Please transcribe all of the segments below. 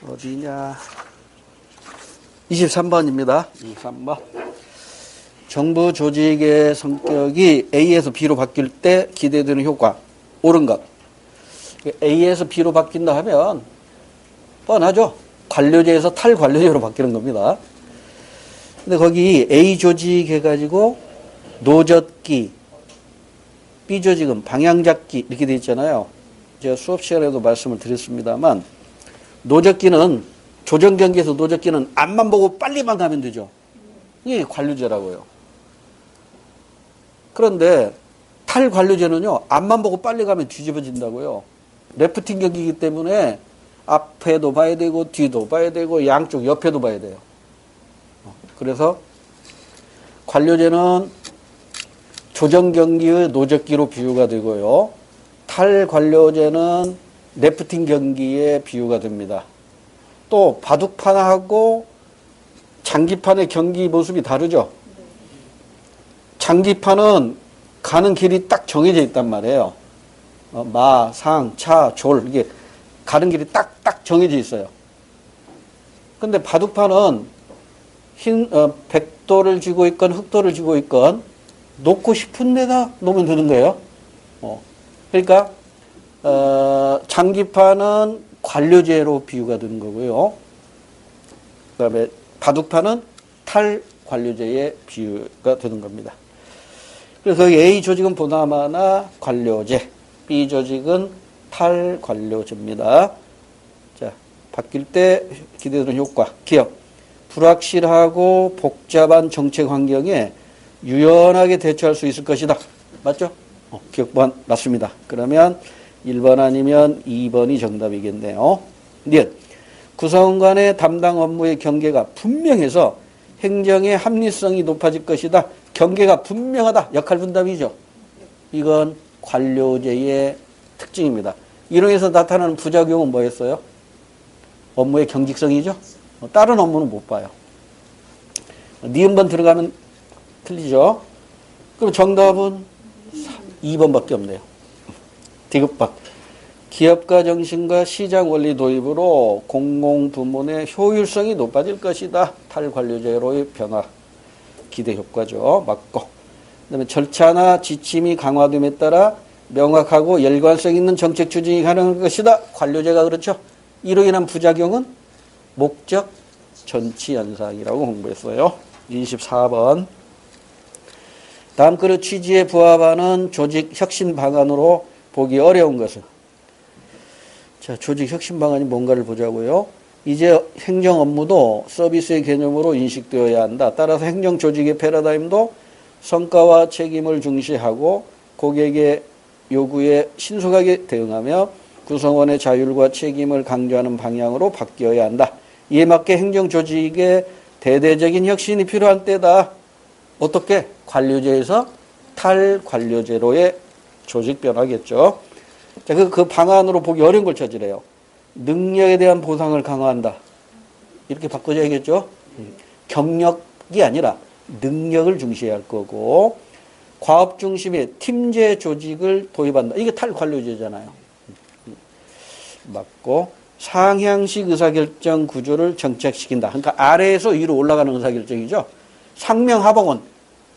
어디냐. 23번입니다. 23번. 정부 조직의 성격이 A에서 B로 바뀔 때 기대되는 효과. 옳은 것. A에서 B로 바뀐다 하면 뻔하죠. 관료제에서 탈관료제로 바뀌는 겁니다. 근데 거기 A 조직 해가지고 노젓기, B 조직은 방향잡기 이렇게 돼 있잖아요. 제가 수업 시간에도 말씀을 드렸습니다만 노젓기는 조정경기에서 노젓기는 앞만 보고 빨리만 가면 되죠. 이게 관료제라고요. 그런데 탈관료제는요. 앞만 보고 빨리 가면 뒤집어진다고요. 래프팅 경기이기 때문에 앞에도 봐야 되고 뒤도 봐야 되고 양쪽 옆에도 봐야 돼요. 그래서 관료제는 조정경기의 노젓기로 비유가 되고요. 탈관료제는 래프팅 경기에 비유가 됩니다. 또 바둑판하고 장기판의 경기 모습이 다르죠. 장기판은 가는 길이 딱 정해져 있단 말이에요. 마, 상, 차, 졸 이게 가는 길이 딱 정해져 있어요. 근데 바둑판은 백도를 쥐고 있건 흑도를 쥐고 있건 놓고 싶은 데다 놓으면 되는 거예요. 그러니까 장기판은 관료제로 비유가 되는 거고요. 그 다음에 바둑판은 탈관료제의 비유가 되는 겁니다. 그래서 A 조직은 보나마나 관료제, B 조직은 탈관료제입니다. 자, 바뀔 때 기대되는 효과, 기업. 불확실하고 복잡한 정책 환경에 유연하게 대처할 수 있을 것이다. 맞죠? 기억반 맞습니다. 그러면 1번 아니면 2번이 정답이겠네요. 니은 구성원 간의 담당 업무의 경계가 분명해서 행정의 합리성이 높아질 것이다. 경계가 분명하다. 역할 분담이죠. 이건 관료제의 특징입니다. 이론에서 나타나는 부작용은 뭐였어요? 업무의 경직성이죠. 다른 업무는 못 봐요. 니은번 들어가면 틀리죠. 그럼 정답은 2번밖에 없네요. 디귿박. 기업가 정신과 시장 원리 도입으로 공공부문의 효율성이 높아질 것이다. 탈관료제로의 변화. 기대 효과죠. 맞고. 그다음에 절차나 지침이 강화됨에 따라 명확하고 연관성 있는 정책 추진이 가능할 것이다. 관료제가 그렇죠. 이로 인한 부작용은 목적 전치 현상이라고 공부했어요. 24번. 다음 그릇 취지에 부합하는 조직 혁신 방안으로 보기 어려운 것은. 자, 조직 혁신 방안이 뭔가를 보자고요. 이제 행정 업무도 서비스의 개념으로 인식되어야 한다. 따라서 행정 조직의 패러다임도 성과와 책임을 중시하고 고객의 요구에 신속하게 대응하며 구성원의 자율과 책임을 강조하는 방향으로 바뀌어야 한다. 이에 맞게 행정 조직의 대대적인 혁신이 필요한 때다. 어떻게? 관료제에서 탈관료제로의 조직 변화겠죠. 자, 그 방안으로 보기 어려운 걸 찾으래요. 능력에 대한 보상을 강화한다. 이렇게 바꿔줘야겠죠. 경력이 아니라 능력을 중시해야 할 거고, 과업 중심의 팀제 조직을 도입한다. 이게 탈관료제잖아요. 맞고, 상향식 의사결정 구조를 정착시킨다. 그러니까 아래에서 위로 올라가는 의사결정이죠. 상명하복은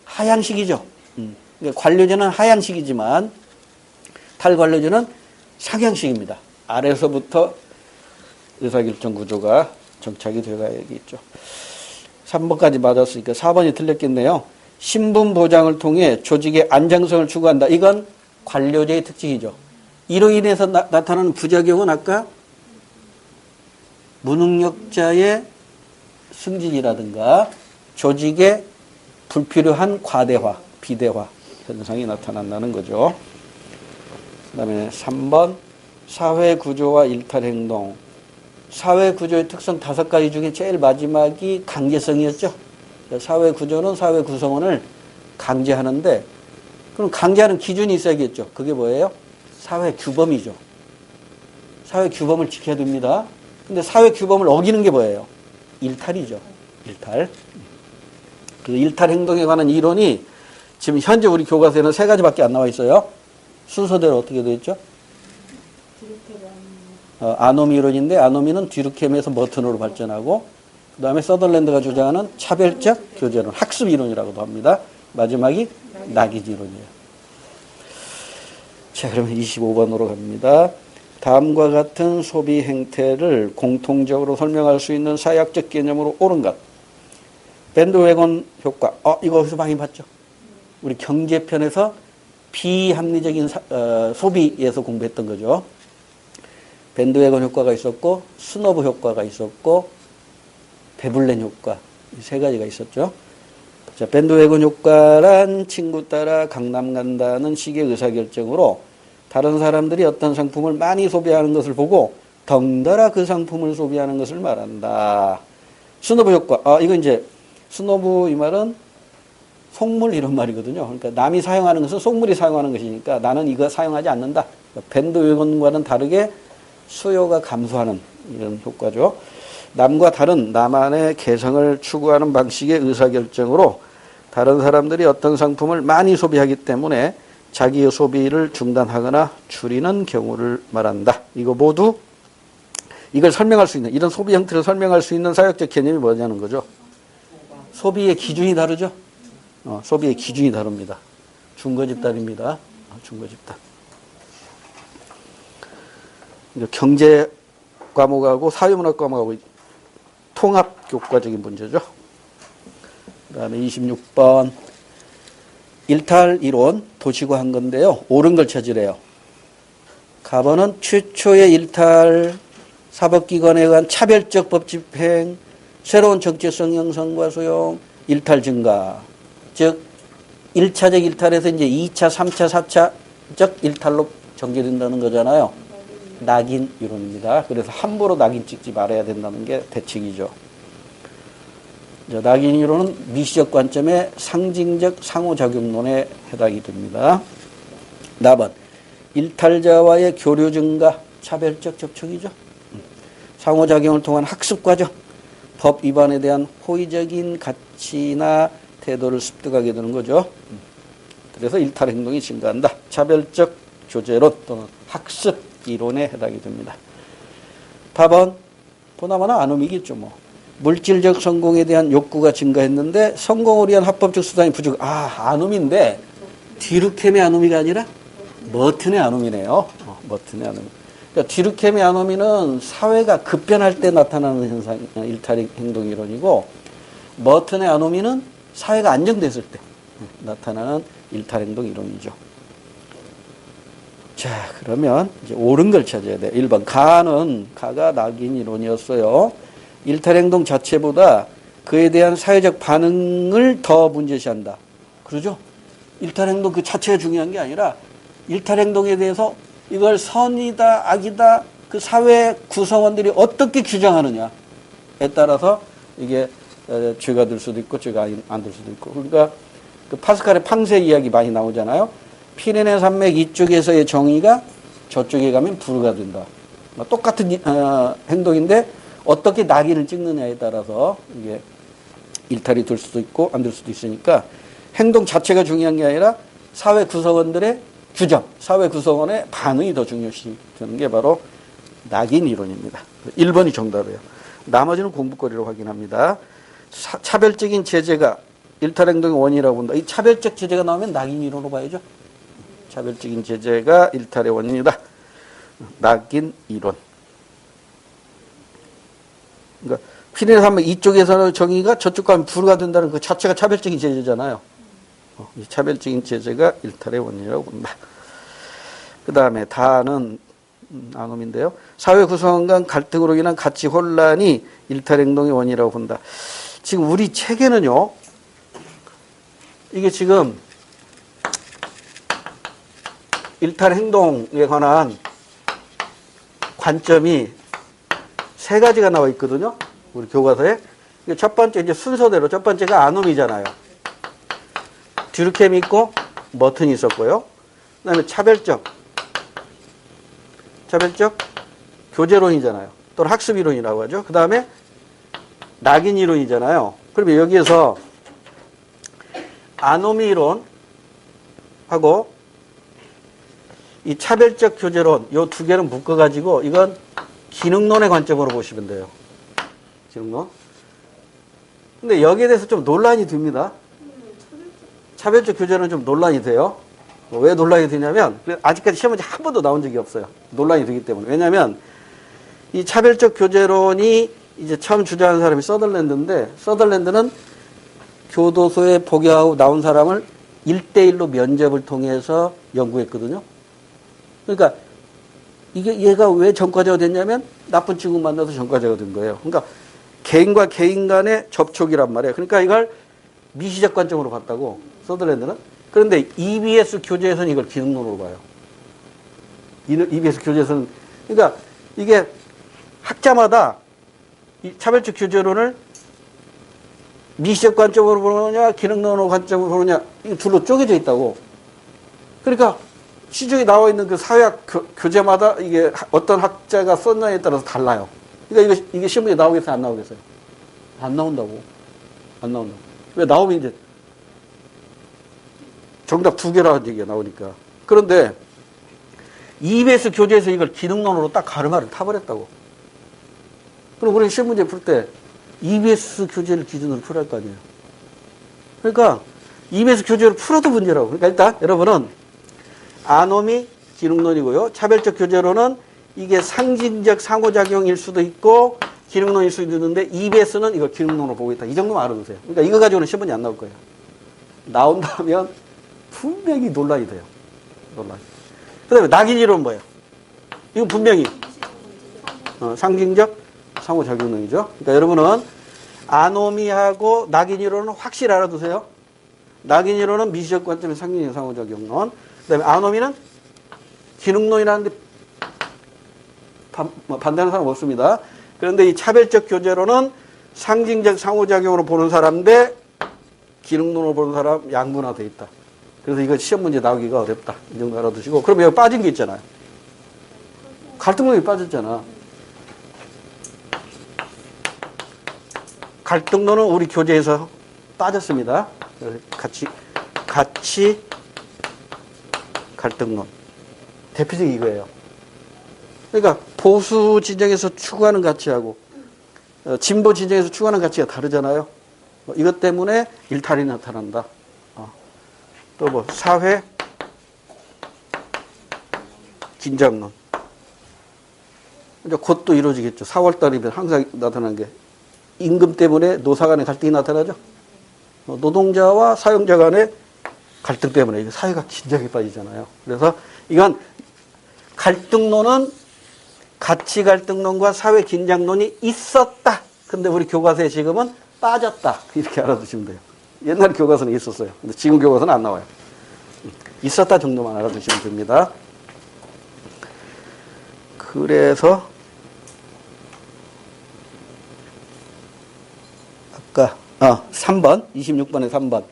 하향식이죠. 그러니까 관료제는 하향식이지만 탈관료제는 상향식입니다. 아래에서부터 의사결정 구조가 정착이 되어야겠죠. 3번까지 맞았으니까 4번이 틀렸겠네요. 신분 보장을 통해 조직의 안정성을 추구한다. 이건 관료제의 특징이죠. 이로 인해서 나타나는 부작용은 아까 무능력자의 승진이라든가 조직의 불필요한 과대화, 비대화 현상이 나타난다는 거죠. 그 다음에 3번 사회구조와 일탈행동. 사회구조의 특성 5가지 중에 제일 마지막이 강제성이었죠. 사회구조는 사회 구성원을 강제하는데 그럼 강제하는 기준이 있어야겠죠. 그게 뭐예요? 사회규범이죠. 사회규범을 지켜야 됩니다. 근데 사회규범을 어기는 게 뭐예요? 일탈이죠. 일탈. 그 일탈 행동에 관한 이론이 지금 현재 우리 교과서에는 3가지밖에 안 나와 있어요. 순서대로 어떻게 되어 있죠? 아노미 이론인데 아노미는 듀르켐에서 머튼으로 발전하고 그 다음에 서덜랜드가 주장하는 차별적 교제론, 학습 이론이라고도 합니다. 마지막이 낙인 이론이에요. 자, 그러면 25번으로 갑니다. 다음과 같은 소비 행태를 공통적으로 설명할 수 있는 사회학적 개념으로 옳은 것. 밴드웨건 효과. 이거 어디서 많이 봤죠? 우리 경제편에서 비합리적인 소비에서 공부했던 거죠. 밴드웨건 효과가 있었고, 스노브 효과가 있었고, 베블렌 효과. 이 세 가지가 있었죠. 자, 밴드웨건 효과란 친구 따라 강남 간다는 식의 의사결정으로 다른 사람들이 어떤 상품을 많이 소비하는 것을 보고 덩달아 그 상품을 소비하는 것을 말한다. 스노브 효과. 이거 이제 스노브 이 말은 속물 이런 말이거든요. 그러니까 남이 사용하는 것은 속물이 사용하는 것이니까 나는 이거 사용하지 않는다. 밴드웨건과는 다르게 수요가 감소하는 이런 효과죠. 남과 다른 나만의 개성을 추구하는 방식의 의사결정으로 다른 사람들이 어떤 상품을 많이 소비하기 때문에 자기의 소비를 중단하거나 줄이는 경우를 말한다. 이거 모두 이걸 설명할 수 있는, 이런 소비 형태를 설명할 수 있는 사회학적 개념이 뭐냐는 거죠. 소비의 기준이 다르죠. 소비의 기준이 다릅니다. 중거집단입니다. 중거집단. 경제 과목하고 사회문학 과목하고 통합 교과적인 문제죠. 그 다음에 26번. 일탈 이론 도시고 한 건데요. 옳은 걸 찾으래요. 가번은 최초의 일탈 사법기관에 의한 차별적 법 집행, 새로운 정체성 형성과 수용, 일탈 증가. 즉 1차적 일탈에서 이제 2차, 3차, 4차적 일탈로 전개된다는 거잖아요. 낙인 이론입니다. 그래서 함부로 낙인 찍지 말아야 된다는 게 대책이죠. 낙인 이론은 미시적 관점의 상징적 상호작용론에 해당이 됩니다. 나번 일탈자와의 교류 증가, 차별적 접촉이죠. 상호작용을 통한 학습 과정, 법 위반에 대한 호의적인 가치나 태도를 습득하게 되는 거죠. 그래서 일탈 행동이 증가한다. 차별적 교제론 또는 학습 이론에 해당이 됩니다. 답은 보나마나 아노미겠죠. 물질적 성공에 대한 욕구가 증가했는데 성공을 위한 합법적 수단이 부족. 아노미인데 듀르켐의 아노미가 아니라 머튼의 아노미네요. 머튼의 아노미. 그러니까 듀르켐의 아노미는 사회가 급변할 때 나타나는 현상, 일탈 행동 이론이고 머튼의 아노미는 사회가 안정됐을 때 나타나는 일탈 행동 이론이죠. 자, 그러면 이제 옳은 걸 찾아야 돼. 1번. 가가 낙인 이론이었어요. 일탈 행동 자체보다 그에 대한 사회적 반응을 더 문제시한다. 그러죠? 일탈 행동 그 자체가 중요한 게 아니라 일탈 행동에 대해서 이걸 선이다, 악이다, 그 사회 구성원들이 어떻게 규정하느냐에 따라서 이게 죄가 될 수도 있고 죄가 안 될 수도 있고. 그러니까 그 파스칼의 팡세 이야기 많이 나오잖아요. 피레네 산맥 이쪽에서의 정의가 저쪽에 가면 불가 된다. 똑같은 행동인데 어떻게 낙인을 찍느냐에 따라서 이게 일탈이 될 수도 있고 안 될 수도 있으니까 행동 자체가 중요한 게 아니라 사회 구성원들의 규정, 사회 구성원의 반응이 더 중요시 되는 게 바로 낙인 이론입니다. 1번이 정답이에요. 나머지는 공부거리로 확인합니다. 차별적인 제재가 일탈 행동의 원인이라고 본다. 이 차별적 제재가 나오면 낙인 이론으로 봐야죠. 차별적인 제재가 일탈의 원인이다. 낙인 이론. 그러니까 피레네 산맥 이쪽에서는 정의가 저쪽 가면 불가 된다는 그 자체가 차별적인 제재잖아요. 이 차별적인 제재가 일탈의 원인이라고 본다. 그 다음에 다는 아놈인데요. 사회 구성원 간 갈등으로 인한 가치 혼란이 일탈 행동의 원인이라고 본다. 지금 우리 책에는요. 이게 지금 일탈 행동에 관한 관점이 세 가지가 나와 있거든요. 우리 교과서에. 첫 번째 이제 순서대로 첫 번째가 아놈이잖아요. 듀르켐이 있고 머튼이 있었고요. 그다음에 차별적 교제론이잖아요. 또는 학습 이론이라고 하죠. 그다음에 낙인 이론이잖아요. 그러면 여기에서 아노미 이론하고 이 차별적 교제론 요 두 개를 묶어 가지고 이건 기능론의 관점으로 보시면 돼요. 기능론. 근데 여기에 대해서 좀 논란이 됩니다. 차별적 교재는 좀 논란이 돼요. 왜 논란이 되냐면, 아직까지 시험 문제 한 번도 나온 적이 없어요. 논란이 되기 때문에. 왜냐면, 이 차별적 교재론이 이제 처음 주장한 사람이 서덜랜드인데, 서덜랜드는 교도소에 복역하고 나온 사람을 1대1로 면접을 통해서 연구했거든요. 그러니까, 얘가 왜 전과자가 됐냐면, 나쁜 친구 만나서 전과자가 된 거예요. 그러니까, 개인과 개인 간의 접촉이란 말이에요. 그러니까 이걸 미시적 관점으로 봤다고, 서덜랜드는. 그런데 EBS 교재에서는 이걸 기능론으로 봐요. EBS 교재에서는. 그러니까 이게 학자마다 이 차별적 교재론을 미시적 관점으로 보느냐, 기능론으로 관점으로 보느냐, 이게 둘로 쪼개져 있다고. 그러니까 시중에 나와 있는 그 사회학 교재마다 이게 어떤 학자가 썼냐에 따라서 달라요. 그러니까 이게 시험에 나오겠어요? 안 나오겠어요? 안 나온다고. 안 나온다고. 왜 나오면 이제 정답 2개라는 얘기가 나오니까. 그런데 EBS 교재에서 이걸 기능론으로 딱 가르마를 타버렸다고. 그럼 우리 시험 문제 풀 때 EBS 교재를 기준으로 풀어야 할 거 아니에요. 그러니까 EBS 교재를 풀어도 문제라고. 그러니까 일단 여러분은 아노미 기능론이고요. 차별적 교재로는 이게 상징적 상호작용일 수도 있고 기능론일 수도 있는데 EBS는 이걸 기능론으로 보고 있다. 이 정도만 알아두세요. 그러니까 이거 가지고는 시험 문제 안 나올 거예요. 나온다면 분명히 논란이 돼요. 논란. 그 다음에 낙인이론은 뭐예요? 이건 분명히 상징적 상호작용론이죠. 그러니까 여러분은 아노미하고 낙인이론은 확실히 알아두세요. 낙인이론은 미시적 관점의 상징적 상호작용론. 그 다음에 아노미는 기능론이라는데 반대하는 사람 없습니다. 그런데 이 차별적 교재로는 상징적 상호작용으로 보는 사람인데 기능론으로 보는 사람 양분화되어 있다. 그래서 이거 시험 문제 나오기가 어렵다. 이 정도 알아두시고. 그럼 여기 빠진 게 있잖아요. 갈등론이 빠졌잖아. 갈등론은 우리 교재에서 빠졌습니다. 같이 갈등론. 대표적인 이거예요. 그러니까 보수 진영에서 추구하는 가치하고 진보 진영에서 추구하는 가치가 다르잖아요. 이것 때문에 일탈이 나타난다. 또 뭐 사회 긴장론. 이제 곧 또 이루어지겠죠. 4월 달이면 항상 나타나는 게 임금 때문에 노사 간의 갈등이 나타나죠. 노동자와 사용자 간의 갈등 때문에 이게 사회가 긴장에 빠지잖아요. 그래서 이건 갈등론은 가치 갈등론과 사회 긴장론이 있었다. 근데 우리 교과서에 지금은 빠졌다. 이렇게 알아두시면 돼요. 옛날 교과서는 있었어요. 근데 지금 교과서는 안 나와요. 있었다 정도만 알아두시면 됩니다. 그래서 아까 3번, 26번에 3번.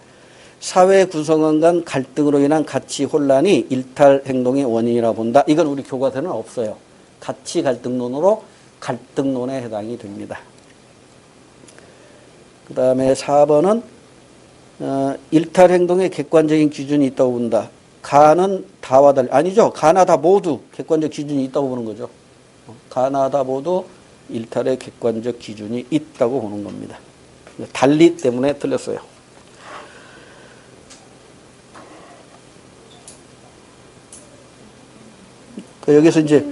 사회 구성원 간 갈등으로 인한 가치 혼란이 일탈 행동의 원인이라 본다. 이건 우리 교과서에는 없어요. 가치 갈등론으로 갈등론에 해당이 됩니다. 그 다음에 4번은 일탈 행동의 객관적인 기준이 있다고 본다. 가는 다와 달리. 아니죠. 가나 다 모두 객관적 기준이 있다고 보는 거죠. 가나 다 모두 일탈의 객관적 기준이 있다고 보는 겁니다. 달리 때문에 틀렸어요. 여기서 이제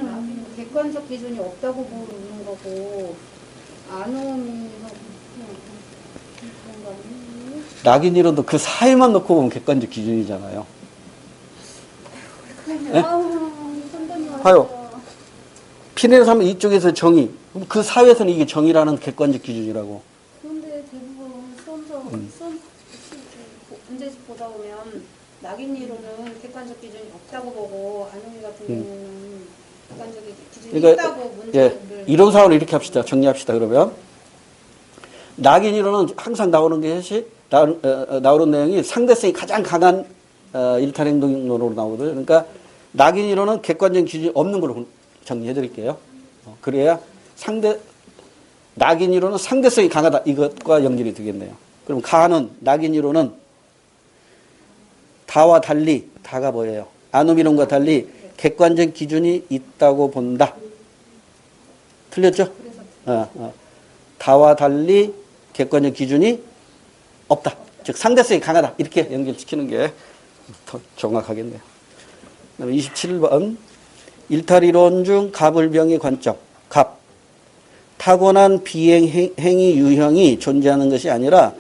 객관적 기준이 없다고 보는 거고 안 오면 낙인이론도 그 사이만 놓고 보면 객관적 기준이잖아요. 네? 봐요. 피해를 하면 이쪽에서 정의. 그 사회에서는 이게 정의라는 객관적 기준이라고. 그런데 대부분 문제에서 보다 보면 낙인이론은 객관적 기준이 없다고 보고 안오미 같은 경우는 객관적 기준이 그러니까, 있다고 문제를 이론상으로 이렇게 합시다. 정리합시다. 그러면 낙인이론은 항상 나오는 것이 나오는 내용이 상대성이 가장 강한 일탈행동론으로 나오거든요. 그러니까 낙인이론은 객관적 기준이 없는 걸로 정리해 드릴게요. 그래야 낙인이론은 상대성이 강하다. 이것과 연결이 되겠네요. 그럼 가는 낙인이론은 다와 달리, 다가 뭐예요? 아노미론과 달리 객관적 기준이 있다고 본다. 틀렸죠? 그래서 다와 달리 객관적 기준이 없다. 즉 상대성이 강하다. 이렇게 연결시키는 게 더 정확하겠네요. 그다음에 27번 일탈이론 중 갑을병의 관점. 갑. 타고난 비행 행위 유형이 존재하는 것이 아니라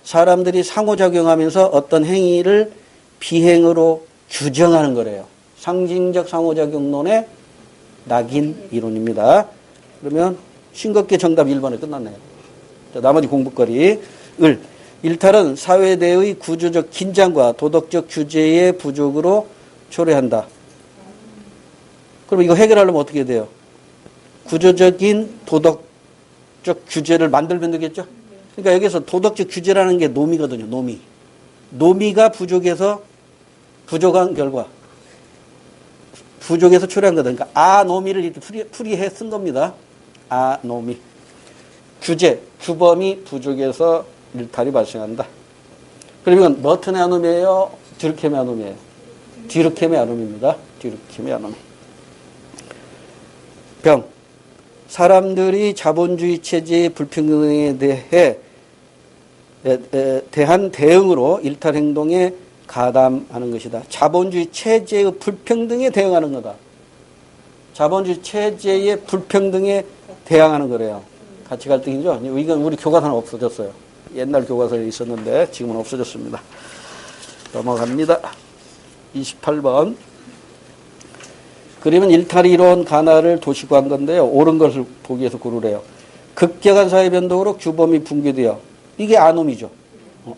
사람들이 상호작용하면서 어떤 행위를 비행으로 규정하는 거래요. 상징적 상호작용론의 낙인 이론입니다. 그러면 싱겁게 정답 1번에 끝났네요. 자, 나머지 공부거리. 일탈은 사회대의 구조적 긴장과 도덕적 규제의 부족으로 초래한다. 그럼 이거 해결하려면 어떻게 돼요? 구조적인 도덕적 규제를 만들면 되겠죠? 그러니까 여기서 도덕적 규제라는 게 노미거든요. 노미. 노미가 부족해서 부족한 결과. 부족해서 초래한 거다. 그러니까 아노미를 이렇게 풀이해 쓴 겁니다. 아노미. 규제, 규범이 부족해서 일탈이 발생한다. 그러면 머튼의 아놈이에요? 듀르켐의 아놈이에요? 듀르켐의 아놈입니다. 듀르켐의 아놈. 병. 사람들이 자본주의 체제의 불평등에 대한 대응으로 일탈 행동에 가담하는 것이다. 자본주의 체제의 불평등에 대응하는 거다. 자본주의 체제의 불평등에 대항하는 거래요. 가치 갈등이죠. 이건 우리 교과서는 없어졌어요. 옛날 교과서에 있었는데 지금은 없어졌습니다. 넘어갑니다. 28번. 그러면 일탈이론 가나를 도시고 한 건데요. 옳은 것을 보기 위해서 고르래요. 급격한 사회 변동으로 규범이 붕괴되어. 이게 아노미죠.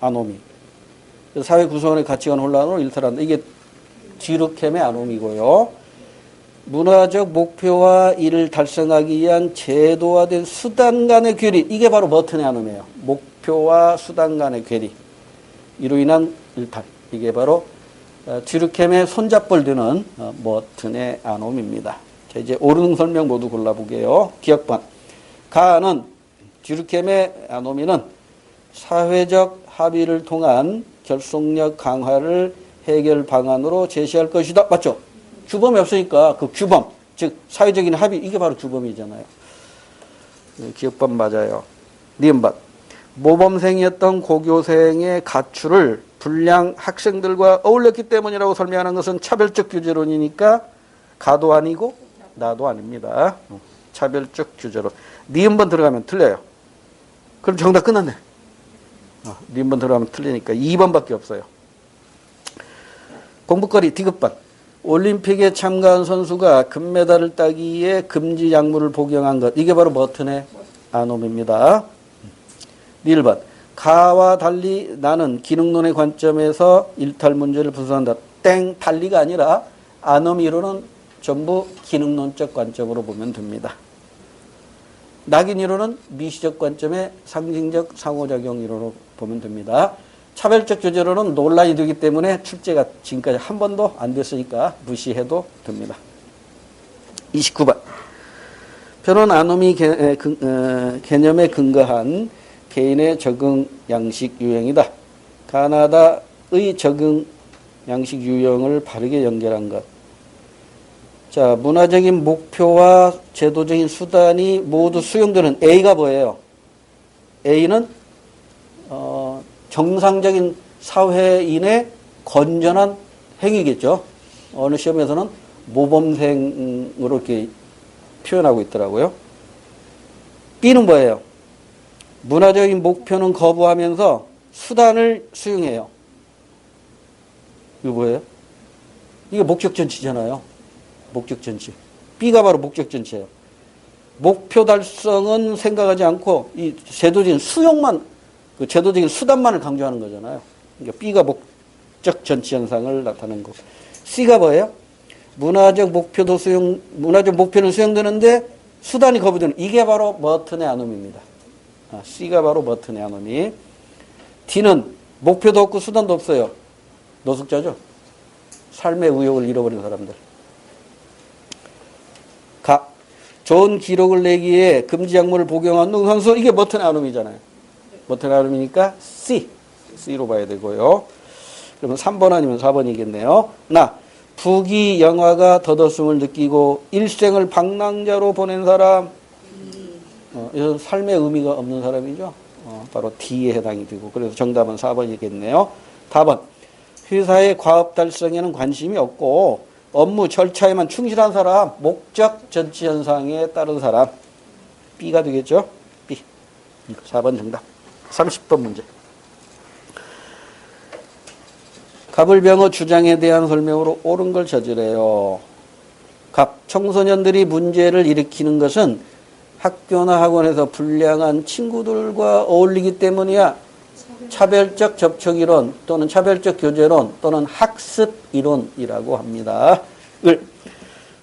아노미. 사회 구성원의 가치관 혼란으로 일탈한다. 이게 듀르켐의 아노미고요. 문화적 목표와 이를 달성하기 위한 제도화된 수단 간의 괴리. 이게 바로 머튼의 아노미예요. 목표와 수단 간의 괴리. 이로 인한 일탈. 이게 바로 듀르켐의 손잡벌 드는 머튼의 아놈입니다. 자, 이제 옳은 설명 모두 골라보게요. 기억반. 가는 듀르켐의 아노미는 사회적 합의를 통한 결속력 강화를 해결 방안으로 제시할 것이다. 맞죠? 규범이 없으니까 그 규범, 즉 사회적인 합의, 이게 바로 규범이잖아요. 기억반 맞아요. 니은반. 모범생이었던 고교생의 가출을 불량 학생들과 어울렸기 때문이라고 설명하는 것은 차별적 규제론이니까 가도 아니고 나도 아닙니다. 차별적 규제론. 니은번 들어가면 틀려요. 그럼 정답 끝났네. 니은번 들어가면 틀리니까 2번밖에 없어요. 공부거리 디귿반. 올림픽에 참가한 선수가 금메달을 따기 위해 금지 약물을 복용한 것. 이게 바로 머튼의 아놈입니다. 1번. 가와 달리 나는 기능론의 관점에서 일탈 문제를 분석한다. 땡, 달리가 아니라 아노미로는 전부 기능론적 관점으로 보면 됩니다. 낙인이론은 미시적 관점의 상징적 상호작용이론으로 보면 됩니다. 차별적 규제로는 논란이 되기 때문에 출제가 지금까지 한 번도 안 됐으니까 무시해도 됩니다. 29번. 변론 아노미 개념에 근거한 개인의 적응 양식 유형이다. 가나다의 적응 양식 유형을 바르게 연결한 것. 자, 문화적인 목표와 제도적인 수단이 모두 수용되는 A가 뭐예요? A는 정상적인 사회인의 건전한 행위겠죠. 어느 시험에서는 모범생으로 이렇게 표현하고 있더라고요. B는 뭐예요? 문화적인 목표는 거부하면서 수단을 수용해요. 이거 뭐예요? 이게 목적전치잖아요. 목적전치. B가 바로 목적전치예요. 목표 달성은 생각하지 않고 이 제도적인 수용만, 그 제도적인 수단만을 강조하는 거잖아요. 그러니까 B가 목적전치 현상을 나타내는 거고. C가 뭐예요? 문화적 목표는 수용되는데 수단이 거부되는, 이게 바로 머튼의 아놈입니다. C가 바로 머튼의 아노미. D는 목표도 없고 수단도 없어요. 노숙자죠. 삶의 의욕을 잃어버린 사람들. 가. 좋은 기록을 내기 위해 금지 약물을 복용한 선수. 이게 머튼의 아노미잖아요. 머튼의 아노미니까 C. C로 봐야 되고요. 그러면 3번 아니면 4번이겠네요. 나. 부귀 영화가 덧없음을 느끼고 일생을 방랑자로 보낸 사람. 이건 삶의 의미가 없는 사람이죠. 바로 D에 해당이 되고 그래서 정답은 4번이겠네요. 다번 회사의 과업 달성에는 관심이 없고 업무 절차에만 충실한 사람, 목적 전치 현상에 따른 사람. B가 되겠죠? B. 4번 정답. 30번 문제. 갑을병어 주장에 대한 설명으로 옳은 걸 찾으래요. 청소년들이 문제를 일으키는 것은 학교나 학원에서 불량한 친구들과 어울리기 때문이야. 차별적 접촉이론 또는 차별적 교제론 또는 학습 이론이라고 합니다.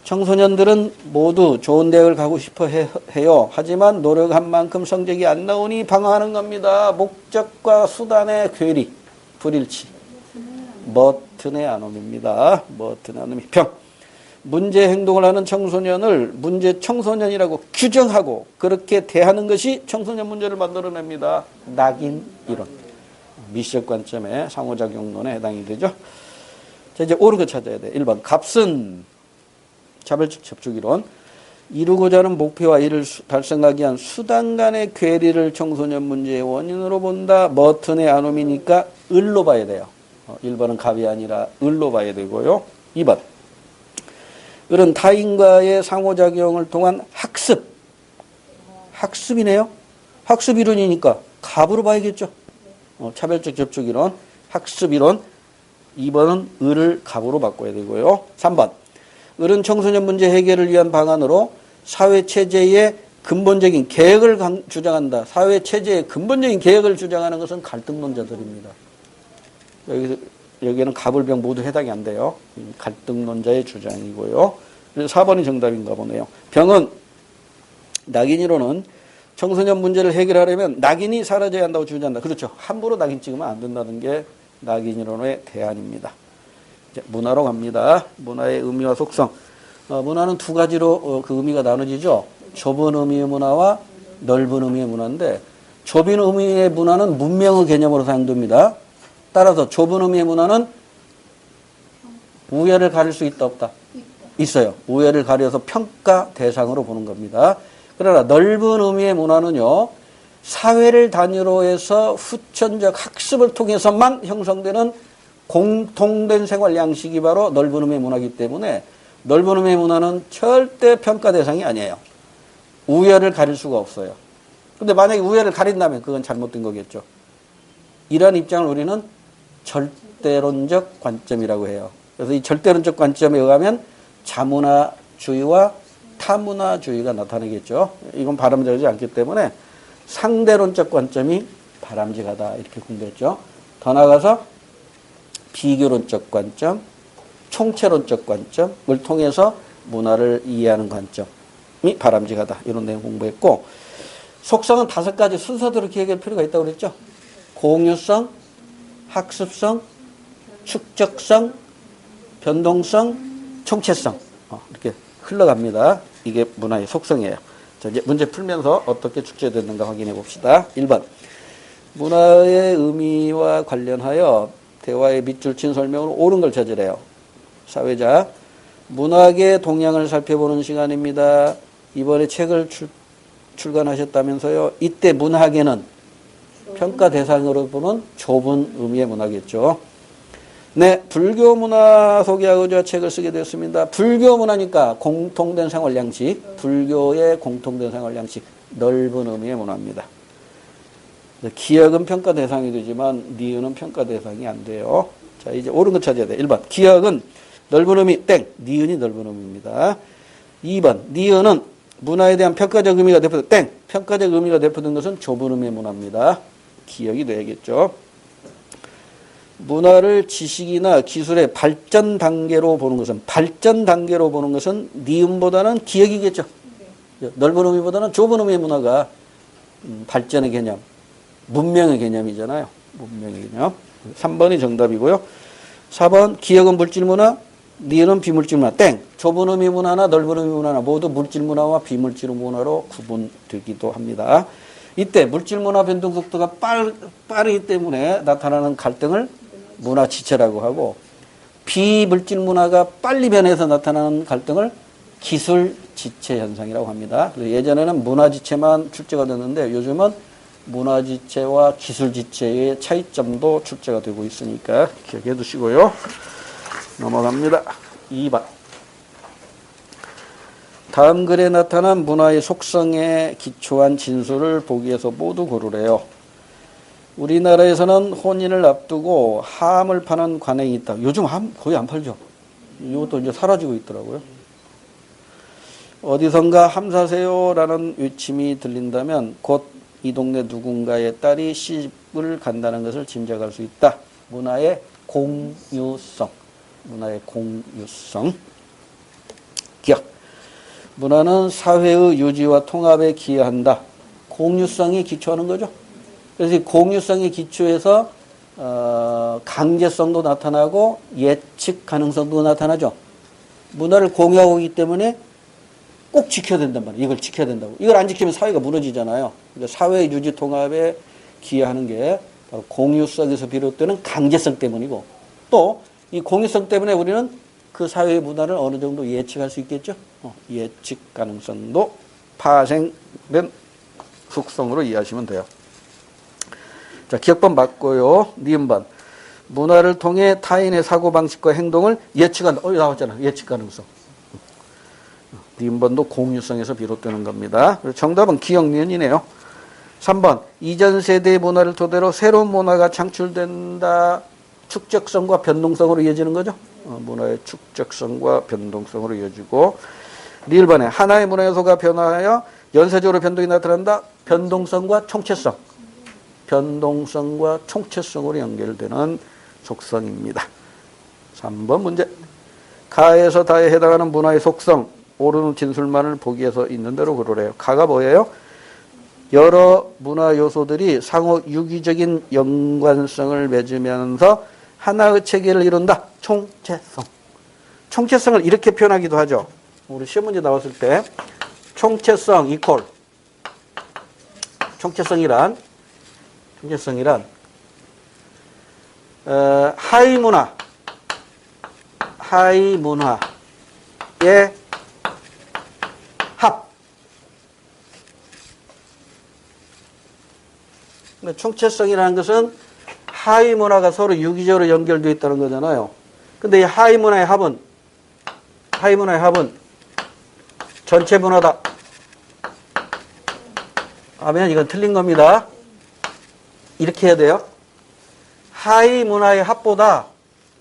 청소년들은 모두 좋은 대학을 가고 싶어 해요. 하지만 노력한 만큼 성적이 안 나오니 방황하는 겁니다. 목적과 수단의 괴리, 불일치. 머튼의 아놈입니다. 머튼의 아놈이 평. 문제 행동을 하는 청소년을 문제 청소년이라고 규정하고 그렇게 대하는 것이 청소년 문제를 만들어냅니다. 낙인 이론. 미시적 관점의 상호작용론에 해당이 되죠. 자, 이제 옳은 거 찾아야 돼. 1번. 값은 차별적 접촉 이론. 이루고자 하는 목표와 이를 달성하기 위한 수단 간의 괴리를 청소년 문제의 원인으로 본다. 머튼의 아놈이니까 을로 봐야 돼요. 1번은 갑이 아니라 을로 봐야 되고요. 2번. 을은 타인과의 상호작용을 통한 학습. 학습이네요. 학습 이론이니까 갑으로 봐야겠죠. 차별적 접촉 이론, 학습 이론. 2번은 을을 갑으로 바꿔야 되고요. 3번. 을은 청소년 문제 해결을 위한 방안으로 사회체제의 근본적인 개혁을 주장한다. 사회체제의 근본적인 개혁을 주장하는 것은 갈등론자들입니다. 여기는 갑을병 모두 해당이 안 돼요. 갈등론자의 주장이고요. 4번이 정답인가 보네요. 병은 낙인이론은 청소년 문제를 해결하려면 낙인이 사라져야 한다고 주장한다. 그렇죠. 함부로 낙인 찍으면 안 된다는 게 낙인이론의 대안입니다. 이제 문화로 갑니다. 문화의 의미와 속성. 문화는 두 가지로 그 의미가 나눠지죠. 좁은 의미의 문화와 넓은 의미의 문화인데 좁은 의미의 문화는 문명의 개념으로 사용됩니다. 따라서 좁은 의미의 문화는 우열을 가릴 수 있다 없다? 있어요. 우열을 가려서 평가 대상으로 보는 겁니다. 그러나 넓은 의미의 문화는요. 사회를 단위로 해서 후천적 학습을 통해서만 형성되는 공통된 생활 양식이 바로 넓은 의미의 문화이기 때문에 넓은 의미의 문화는 절대 평가 대상이 아니에요. 우열을 가릴 수가 없어요. 근데 만약에 우열을 가린다면 그건 잘못된 거겠죠. 이러한 입장을 우리는 절대론적 관점이라고 해요. 그래서 이 절대론적 관점에 의하면 자문화주의와 타문화주의가 나타나겠죠. 이건 바람직하지 않기 때문에 상대론적 관점이 바람직하다 이렇게 공부했죠. 더 나아가서 비교론적 관점, 총체론적 관점을 통해서 문화를 이해하는 관점이 바람직하다 이런 내용 공부했고 속성은 5가지 순서대로 기억할 필요가 있다고 그랬죠. 공유성, 학습성, 축적성, 변동성, 총체성 이렇게 흘러갑니다. 이게 문화의 속성이에요. 자, 이제 문제 풀면서 어떻게 축제됐는가 확인해 봅시다. 1번. 문화의 의미와 관련하여 대화의 밑줄 친 설명으로 옳은 걸 찾으래요. 사회자. 문학의 동향을 살펴보는 시간입니다. 이번에 책을 출간하셨다면서요. 이때 문학에는 평가 대상으로 보는 좁은 의미의 문화겠죠. 네, 불교 문화 소개하고자 책을 쓰게 되었습니다. 불교 문화니까 공통된 생활 양식, 불교의 공통된 생활 양식, 넓은 의미의 문화입니다. 기억은 평가 대상이 되지만 니은은 평가 대상이 안 돼요. 자, 이제 옳은 거 찾아야 돼. 1번. 기억은 넓은 의미, 땡. 니은이 넓은 의미입니다. 2번. 니은은 문화에 대한 평가적 의미가 대표된, 땡. 평가적 의미가 대표된 것은 좁은 의미의 문화입니다. 기억이 돼야겠죠. 문화를 지식이나 기술의 발전 단계로 보는 것은 니은보다는 기억이겠죠. 넓은 의미보다는 좁은 의미의 문화가 발전의 개념, 문명의 개념이잖아요. 문명의 개념. 3번이 정답이고요. 4번 기억은 물질 문화, 니은은 비물질 문화. 땡. 좁은 의미 문화나 넓은 의미 문화나 모두 물질 문화와 비물질 문화로 구분되기도 합니다. 이때 물질 문화 변동 속도가 빠르기 때문에 나타나는 갈등을 문화 지체라고 하고 비물질 문화가 빨리 변해서 나타나는 갈등을 기술 지체 현상이라고 합니다. 예전에는 문화 지체만 출제가 됐는데 요즘은 문화 지체와 기술 지체의 차이점도 출제가 되고 있으니까 기억해 두시고요. 넘어갑니다. 2번. 다음 글에 나타난 문화의 속성에 기초한 진술을 보기에서 모두 고르래요. 우리나라에서는 혼인을 앞두고 함을 파는 관행이 있다. 요즘 함 거의 안 팔죠. 이것도 이제 사라지고 있더라고요. 어디선가 함 사세요라는 외침이 들린다면 곧 이 동네 누군가의 딸이 시집을 간다는 것을 짐작할 수 있다. 문화의 공유성. 문화의 공유성. 기억. 문화는 사회의 유지와 통합에 기여한다. 공유성이 기초하는 거죠. 그래서 이 공유성의 기초에서 강제성도 나타나고 예측 가능성도 나타나죠. 문화를 공유하고 있기 때문에 꼭 지켜야 된단 말이에요. 이걸 지켜야 된다고. 이걸 안 지키면 사회가 무너지잖아요. 그러니까 사회 유지 통합에 기여하는 게 바로 공유성에서 비롯되는 강제성 때문이고 또 이 공유성 때문에 우리는 그 사회의 문화를 어느 정도 예측할 수 있겠죠. 예측 가능성도 파생된 속성으로 이해하시면 돼요. 자, 기억번 맞고요. 니은번. 문화를 통해 타인의 사고방식과 행동을 예측한다. 나왔잖아. 예측 가능성. 니은번도 공유성에서 비롯되는 겁니다. 정답은 기억, 니은이네요. 3번. 이전 세대의 문화를 토대로 새로운 문화가 창출된다. 축적성과 변동성으로 이어지는 거죠. 문화의 축적성과 변동성으로 이어지고. 니을번에 하나의 문화 요소가 변화하여 연쇄적으로 변동이 나타난다. 변동성과 총체성. 변동성과 총체성으로 연결되는 속성입니다. 3번 문제. 가에서 다에 해당하는 문화의 속성, 오르는 진술만을 보기에서 있는 대로 그러래요. 가가 뭐예요? 여러 문화 요소들이 상호 유기적인 연관성을 맺으면서 하나의 체계를 이룬다. 총체성. 총체성을 이렇게 표현하기도 하죠. 우리 시험 문제 나왔을 때 총체성 이퀄 총체성이란 하위 문화의 합. 총체성이라는 것은 하위 문화가 서로 유기적으로 연결되어 있다는 거잖아요. 근데 이 하위 문화의 합은 전체 문화다 하면 이건 틀린 겁니다. 이렇게 해야 돼요. 하위 문화의 합보다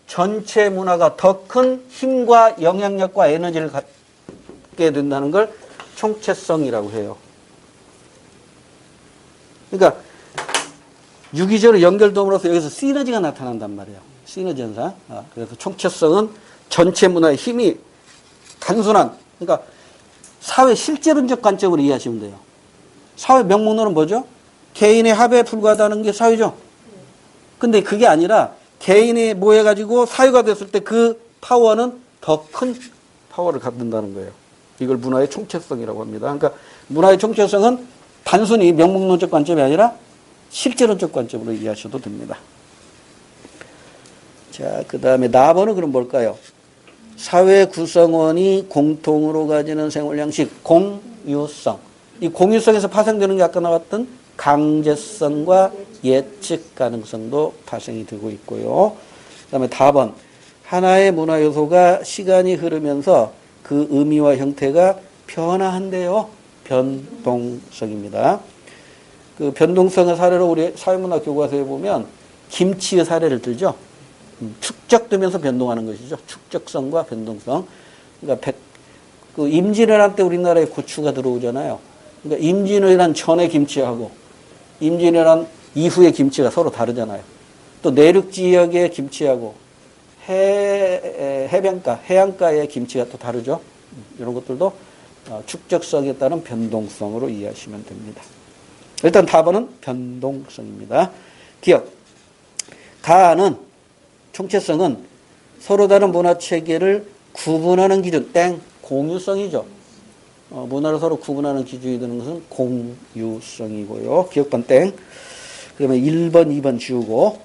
전체 문화가 더 큰 힘과 영향력과 에너지를 갖게 된다는 걸 총체성이라고 해요. 그러니까 유기적으로 연결됨으로써 여기서 시너지가 나타난단 말이에요. 시너지 현상. 그래서 총체성은 전체 문화의 힘이 단순한, 그러니까 사회 실제론적 관점으로 이해하시면 돼요. 사회 명목론은 뭐죠? 개인의 합에 불과하다는 게 사회죠. 근데 그게 아니라 개인이 모여가지고 사회가 됐을 때 그 파워는 더 큰 파워를 갖는다는 거예요. 이걸 문화의 총체성이라고 합니다. 그러니까 문화의 총체성은 단순히 명목론적 관점이 아니라 실제론적 관점으로 이해하셔도 됩니다. 자, 그 다음에 나번은 그럼 뭘까요? 사회 구성원이 공통으로 가지는 생활 양식, 공유성. 이 공유성에서 파생되는 게 아까 나왔던 강제성과 예측 가능성도 파생이 되고 있고요. 그 다음에 다번. 하나의 문화 요소가 시간이 흐르면서 그 의미와 형태가 변화한대요. 변동성입니다. 그 변동성의 사례로 우리 사회문화 교과서에 보면 김치의 사례를 들죠. 축적되면서 변동하는 것이죠. 축적성과 변동성. 그러니까 그 임진왜란 때 우리나라에 고추가 들어오잖아요. 그러니까 임진왜란 전의 김치하고 임진왜란 이후의 김치가 서로 다르잖아요. 또 내륙 지역의 김치하고 해변가, 해안가의 김치가 또 다르죠. 이런 것들도 축적성에 따른 변동성으로 이해하시면 됩니다. 일단 답은 변동성입니다. 기억. 가는 총체성은 서로 다른 문화 체계를 구분하는 기준, 공유성이죠. 문화를 서로 구분하는 기준이 되는 것은 공유성이고요. 기억번 그러면 1번, 2번 지우고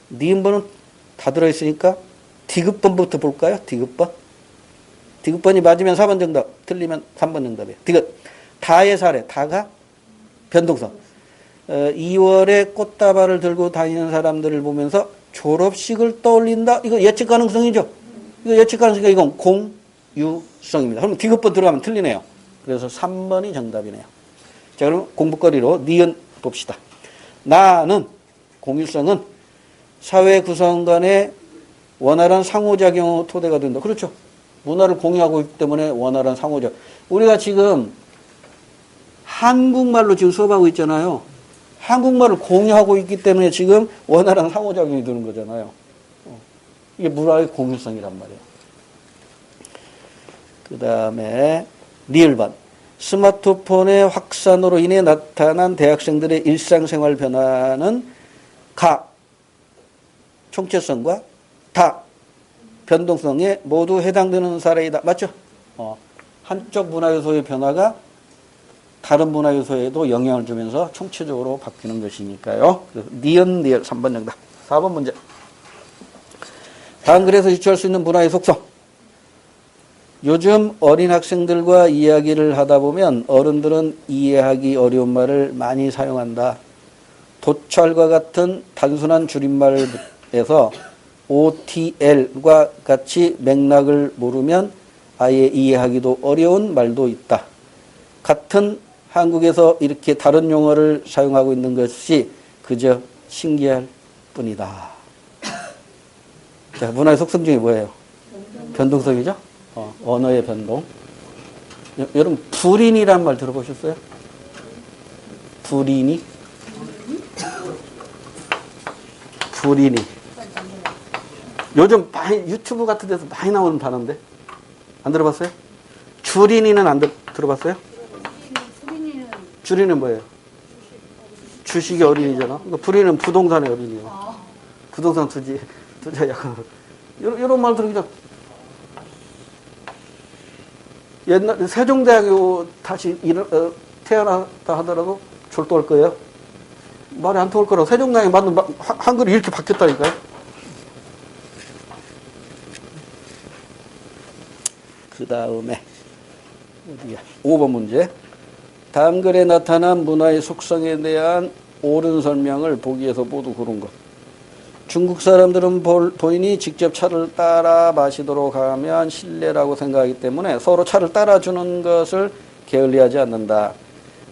니은번은 다 들어있으니까 디귿번부터 볼까요? 디귿번. 디귿번이 맞으면 4번 정답, 틀리면 3번 정답이에요. 디귿. 다의 사례, 다가 변동성. 2월에 꽃다발을 들고 다니는 사람들을 보면서 졸업식을 떠올린다. 이거 예측 가능성이죠. 이거 예측 가능성이니까 이건 공유성입니다. 그럼 디귿번 들어가면 틀리네요. 그래서 3번이 정답이네요. 자, 그럼 공부거리로 니은 봅시다. 나는, 공유성은 사회 구성 간의 원활한 상호작용 토대가 된다. 그렇죠. 문화를 공유하고 있기 때문에 원활한 상호작용. 우리가 지금 한국말로 지금 수업하고 있잖아요. 한국말을 공유하고 있기 때문에 지금 원활한 상호작용이 드는 거잖아요. 이게 문화의 공유성이란 말이에요. 그 다음에 리을반. 스마트폰의 확산으로 인해 나타난 대학생들의 일상생활 변화는 가, 총체성과 다, 변동성에 모두 해당되는 사례이다. 맞죠? 한쪽 문화요소의 변화가 다른 문화요소에도 영향을 주면서 총체적으로 바뀌는 것이니까요. 그래서 니은 3번 정답. 4번 문제. 다음 글에서 유추할 수 있는 문화의 속성. 요즘 어린 학생들과 이야기를 하다 보면 어른들은 이해하기 어려운 말을 많이 사용한다. 도찰과 같은 단순한 줄임말에서 OTL과 같이 맥락을 모르면 아예 이해하기도 어려운 말도 있다. 같은 한국에서 이렇게 다른 용어를 사용하고 있는 것이 그저 신기할 뿐이다. 자, 문화의 속성 중에 뭐예요? 변동성이죠? 언어의 변동. 여러분, 불인이란 말 들어보셨어요? 불인이? 불인이. 요즘 많이, 유튜브 같은 데서 많이 나오는 단어인데. 안 들어봤어요? 줄인이는 안 들어봤어요? 줄이는 뭐예요? 주식의 어린이잖아. 불이는 부동산의 어린이에요. 부동산 투자 약간. 이런 말 들으니까 옛날 세종대학교 다시 태어났다 하더라도 졸도할 거예요. 말이 안 통할 거라고. 세종대학에 맞는 한글이 이렇게 바뀌었다니까요. 그 다음에 어디야? 5번 문제. 다음 글에 나타난 문화의 속성에 대한 옳은 설명을 보기에서 모두 고른 것. 중국 사람들은 보이니 직접 차를 따라 마시도록 하면 신뢰라고 생각하기 때문에 서로 차를 따라주는 것을 게을리하지 않는다.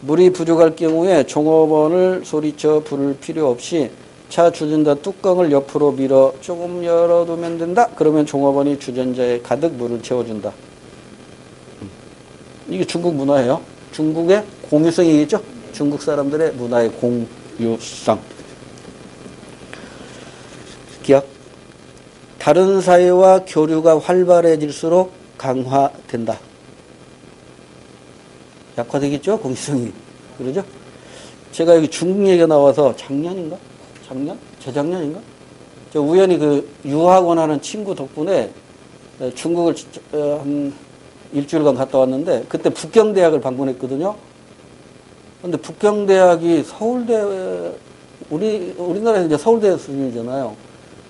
물이 부족할 경우에 종업원을 소리쳐 부를 필요 없이 차 주전자 뚜껑을 옆으로 밀어 조금 열어두면 된다. 그러면 종업원이 주전자에 가득 물을 채워준다. 이게 중국 문화예요. 중국의 공유성이겠죠? 중국 사람들의 문화의 공유성. 기억. 다른 사회와 교류가 활발해질수록 강화된다. 약화되겠죠? 공유성이. 그러죠? 제가 여기 중국 얘기가 나와서 작년인가? 재작년인가? 저 우연히 그 유학원 하는 친구 덕분에 중국을 한 일주일간 갔다 왔는데 그때 북경대학을 방문했거든요. 근데 북경대학이 서울대, 우리나라에서 이제 서울대 수준이잖아요.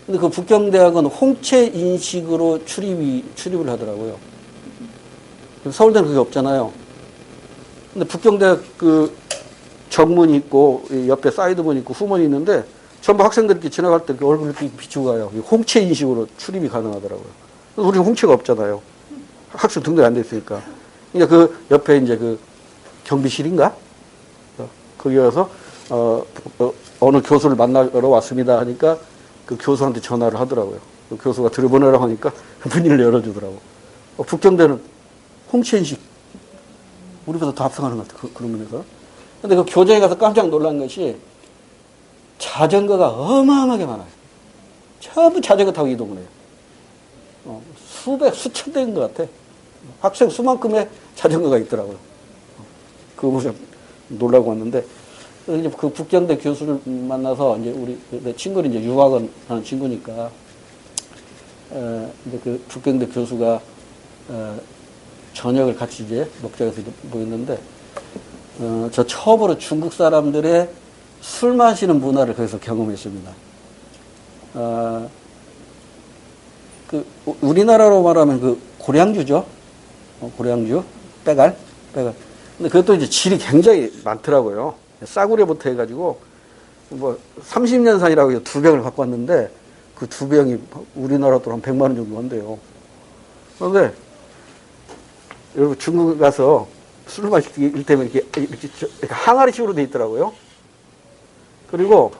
근데 그 북경대학은 홍채 인식으로 출입을 하더라고요. 서울대는 그게 없잖아요. 근데 북경대학 그 정문이 있고, 옆에 사이드문이 있고, 후문이 있는데, 전부 학생들이 이렇게 지나갈 때 이렇게 얼굴을 이렇게 비추고 가요. 홍채 인식으로 출입이 가능하더라고요. 그래서 우리는 홍채가 없잖아요. 학생 등록이 안 돼 있으니까. 그러니까 그 옆에 이제 그 경비실인가? 거기 가서, 어느 교수를 만나러 왔습니다 하니까 그 교수한테 전화를 하더라고요. 그 교수가 들여보내라고 하니까 문을 열어주더라고. 북경대는 홍채인식. 우리보다 더 앞서가는 것 같아. 그런 면에서. 근데 그 교장에 가서 깜짝 놀란 것이 자전거가 어마어마하게 많아요. 전부 자전거 타고 이동을 해요. 수천 대인 것 같아. 학생 수만큼의 자전거가 있더라고요. 그거 보고 놀라고 왔는데, 이제 그 북경대 교수를 만나서 이제 내 친구는 이제 유학원 하는 친구니까, 이제 그 북경대 교수가, 저녁을 같이 이제 먹자에서 모였는데, 저 처음으로 중국 사람들의 술 마시는 문화를 거기서 경험했습니다. 우리나라로 말하면 그 고량주죠. 고량주, 빼갈. 근데 그것도 이제 질이 굉장히 많더라고요. 싸구려부터 해가지고, 30년 산이라고 2병을 갖고 왔는데, 그 2병이 우리나라 돈 한 100만 원 정도 한대요. 그런데, 여러분 중국 가서 술 마실 때 이를테면 이렇게 항아리식으로 돼 있더라고요. 그리고,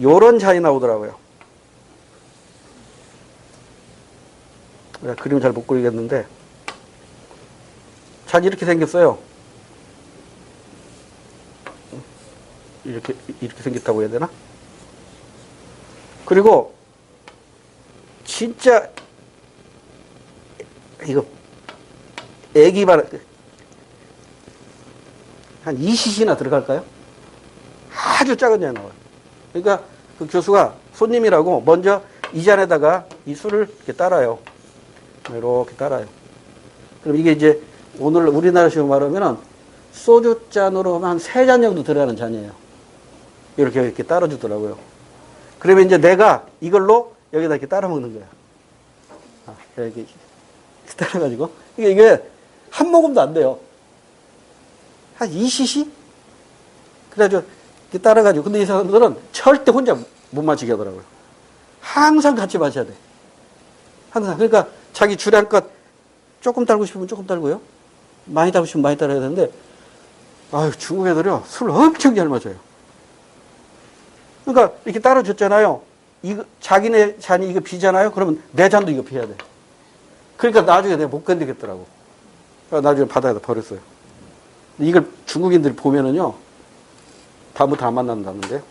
요런 잔이 나오더라고요. 그림을 잘 못 그리겠는데, 잔이 이렇게 생겼어요. 이렇게 생겼다고 해야 되나? 그리고, 진짜, 이거, 애기발, 한 2cc나 들어갈까요? 아주 작은 잔이 나와요. 그러니까 그 교수가 손님이라고 먼저 이 잔에다가 이 술을 이렇게 따라요. 이렇게 따라요. 그럼 이게 이제 오늘 우리나라식으로 말하면은 소주 잔으로 한 3잔 정도 들어가는 잔이에요. 이렇게 따라주더라고요. 그러면 이제 내가 이걸로 여기다 이렇게 따라 먹는 거야. 이렇게 따라가지고. 이게 한 모금도 안 돼요. 한 2cc? 그래가지고 이렇게 따라가지고. 근데 이 사람들은 절대 혼자 못 마시게 하더라고요. 항상 같이 마셔야 돼. 항상. 그러니까 자기 주량껏 조금 달고 싶으면 조금 달고요. 많이 달고 싶으면 많이 달아야 되는데, 아유, 중국 애들이요. 술 엄청 잘 마셔요. 그러니까 이렇게 따라줬잖아요. 이거, 자기네 잔이 이거 비잖아요. 그러면 내 잔도 이거 비야 돼. 그러니까 나중에 내가 못 견디겠더라고. 나중에 바다에다 버렸어요. 이걸 중국인들이 보면은요, 다음부터 안 만난다는데.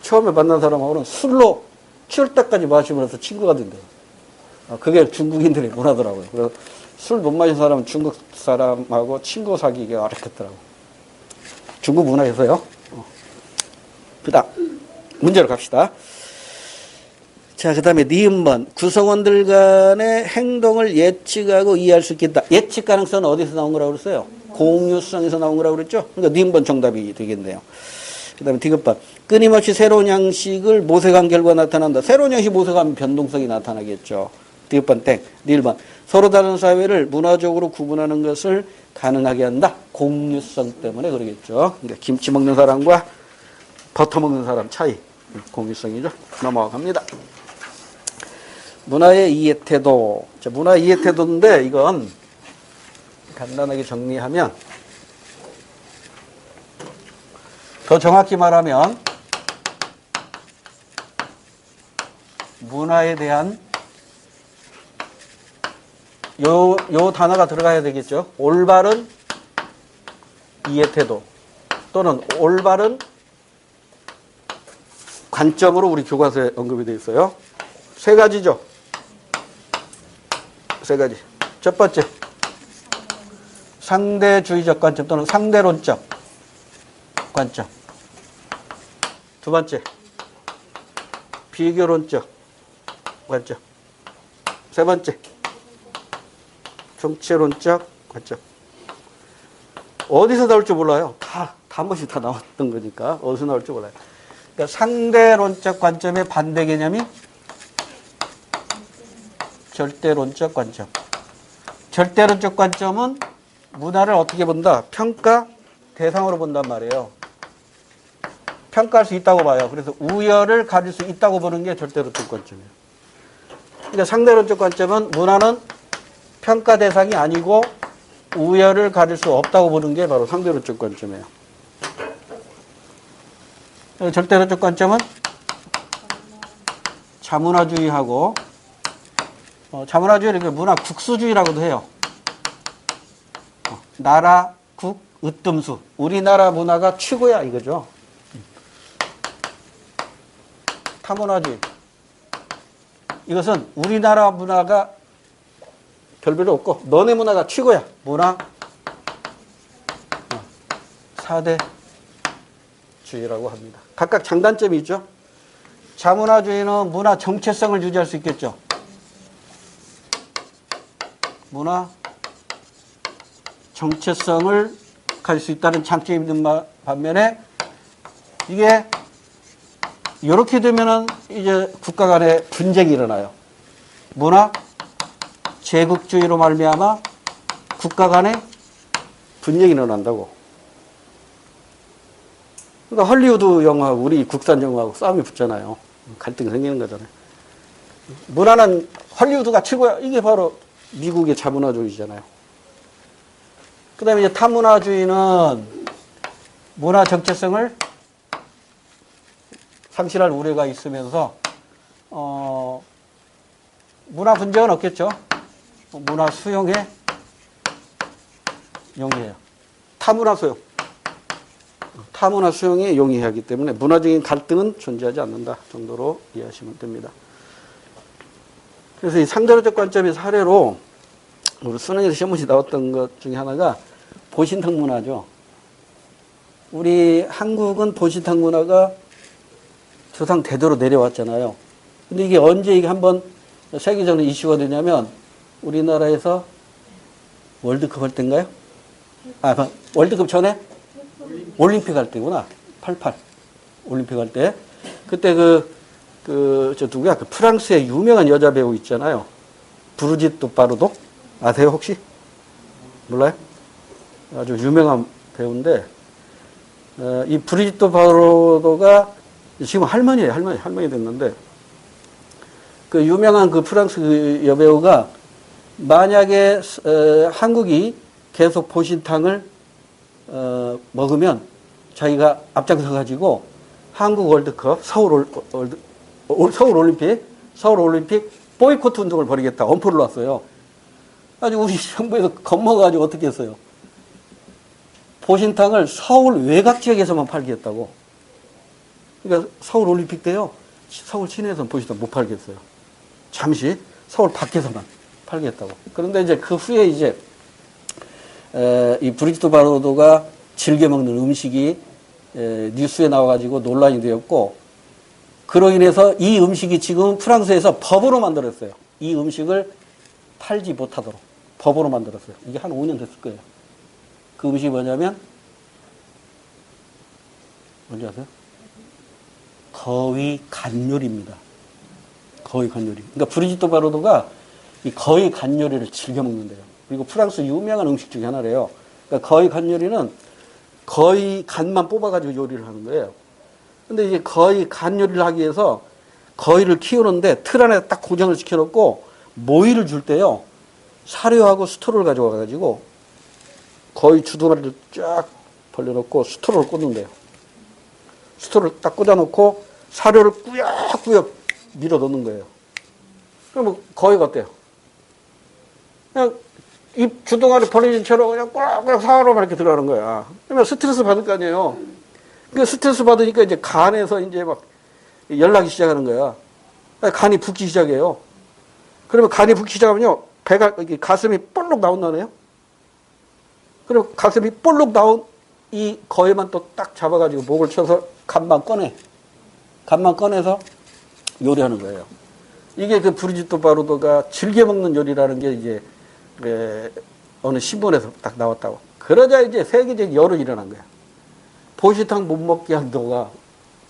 처음에 만난 사람하고는 술로 취할 때까지 마시면서 친구가 된대요. 그게 중국인들의 문화더라고요. 그래서 술 못 마신 사람은 중국 사람하고 친구 사귀기가 어렵겠더라고. 중국 문화에서요. 그 다음, 문제로 갑시다. 자, 그 다음에 니은번. 구성원들 간의 행동을 예측하고 이해할 수 있겠다. 예측 가능성은 어디서 나온 거라고 그랬어요? 공유성에서 나온 거라고 그랬죠? 그러니까 니은번 정답이 되겠네요. 그 다음에 디귿번. 끊임없이 새로운 양식을 모색한 결과 나타난다. 새로운 양식 모색하면 변동성이 나타나겠죠. 디귿번 땡. 니을번. 서로 다른 사회를 문화적으로 구분하는 것을 가능하게 한다. 공유성 때문에 그러겠죠. 그러니까 김치 먹는 사람과 버터 먹는 사람 차이. 공유성이죠. 넘어갑니다. 문화의 이해태도. 자, 문화의 이해태도인데 이건 간단하게 정리하면 더 정확히 말하면 문화에 대한 요 단어가 들어가야 되겠죠. 올바른 이해태도 또는 올바른 관점으로 우리 교과서에 언급이 되어 있어요. 3가지죠. 3가지. 첫 번째, 상대주의적 관점 또는 상대론적 관점. 두 번째, 비교론적 관점. 세 번째, 정체론적 관점. 어디서 나올지 몰라요. 한 번씩 다 나왔던 거니까 어디서 나올지 몰라요. 그러니까 상대론적 관점의 반대 개념이 절대론적 관점. 절대론적 관점은 문화를 어떻게 본다? 평가 대상으로 본단 말이에요. 평가할 수 있다고 봐요. 그래서 우열을 가질 수 있다고 보는 게 절대론적 관점이에요. 그러니까 상대론적 관점은 문화는 평가 대상이 아니고 우열을 가질 수 없다고 보는 게 바로 상대론적 관점이에요. 절대론적 관점은 자문화주의하고 자문화주의를 문화 국수주의라고도 해요. 나라, 국, 으뜸수. 우리나라 문화가 최고야 이거죠. 타문화주의. 이것은 우리나라 문화가 별별로 없고 너네 문화가 최고야. 문화 4대주의라고 합니다. 각각 장단점이 있죠. 자문화주의는 문화 정체성을 유지할 수 있겠죠. 문화 정체성을 가질 수 있다는 장점이 있는 반면에 이게 이렇게 되면은 이제 국가 간에 분쟁이 일어나요. 문화 제국주의로 말미암아 국가 간에 분쟁이 일어난다고. 그러니까 헐리우드 영화하고 우리 국산 영화하고 싸움이 붙잖아요. 갈등이 생기는 거잖아요. 문화는 헐리우드가 최고야. 이게 바로 미국의 자문화주의잖아요. 그 다음에 이제 타문화주의는 문화 정체성을 상실할 우려가 있으면서, 문화 분쟁은 없겠죠. 문화 수용에 용이해요. 타문화 수용. 타문화 수용에 용이하기 때문에 문화적인 갈등은 존재하지 않는다 정도로 이해하시면 됩니다. 그래서 이 상대론적 관점의 사례로 우리 수능에서 시험문제 나왔던 것 중에 하나가 보신탕 문화죠. 우리 한국은 보신탕 문화가 조상 대대로 내려왔잖아요. 근데 이게 언제 이게 한번 세계적으로 이슈가 되냐면 우리나라에서 월드컵 할 때인가요? 월드컵 전에? 올림픽 할 때구나. 88. 올림픽 할 때. 그때 저 누구야? 그 프랑스의 유명한 여자 배우 있잖아요. 브루지또 바르도? 아세요, 혹시? 몰라요? 아주 유명한 배우인데, 이 브루지또 바르도가 지금 할머니예요, 할머니 됐는데, 그 유명한 그 프랑스 그 여배우가 만약에, 한국이 계속 보신탕을, 먹으면 자기가 앞장서가지고 한국 월드컵, 서울 올림픽 보이콧 운동을 벌이겠다. 엄포를 놨어요. 아주 우리 정부에서 겁먹어가지고 어떻게 했어요? 보신탕을 서울 외곽 지역에서만 팔겠다고. 그러니까 서울 올림픽 때요. 서울 시내에서는 보신탕 못 팔겠어요. 잠시 서울 밖에서만 팔겠다고. 그런데 이제 그 후에 이제 이 브리지토 바로도가 즐겨 먹는 음식이 뉴스에 나와가지고 논란이 되었고, 그로 인해서 이 음식이 지금 프랑스에서 법으로 만들었어요. 이 음식을 팔지 못하도록 법으로 만들었어요. 이게 한 5년 됐을 거예요. 그 음식이 뭐냐면 뭔지 아세요? 거위 간 요리입니다. 거위 간 요리. 그러니까 브리지토 바로도가 이 거위 간 요리를 즐겨 먹는데요. 그리고 프랑스 유명한 음식 중에 하나래요. 그러니까 거위 간 요리는 거위 간만 뽑아가지고 요리를 하는 거예요. 근데 이제 거위 간 요리를 하기 위해서 거위를 키우는데 틀 안에 딱 고정을 시켜놓고 모이를 줄 때요. 사료하고 스토로를 가져와가지고 거위 주둥아리를 쫙 벌려놓고 스토로를 꽂는데요. 스토로를 딱 꽂아놓고 사료를 꾸역꾸역 밀어 넣는 거예요. 그럼 거위가 어때요? 그냥 입 주둥아리 벌어진 채로 그냥 꽉꽉 사로만 이렇게 들어가는 거야. 그러면 스트레스 받을 거 아니에요. 그 스트레스 받으니까 이제 간에서 이제 막 연락이 시작하는 거야. 간이 붓기 시작해요. 그러면 간이 붓기 시작하면요. 배가, 가슴이 볼록 나온다네요. 그리고 가슴이 볼록 나온 이 거위만 또 딱 잡아가지고 목을 쳐서 간만 꺼내. 간만 꺼내서 요리하는 거예요. 이게 그 브리지토 바로도가 즐겨 먹는 요리라는 게 이제 어느 신문에서 딱 나왔다고. 그러자 이제 세계적 여론이 일어난 거야. 보시탕 못 먹게 한 도가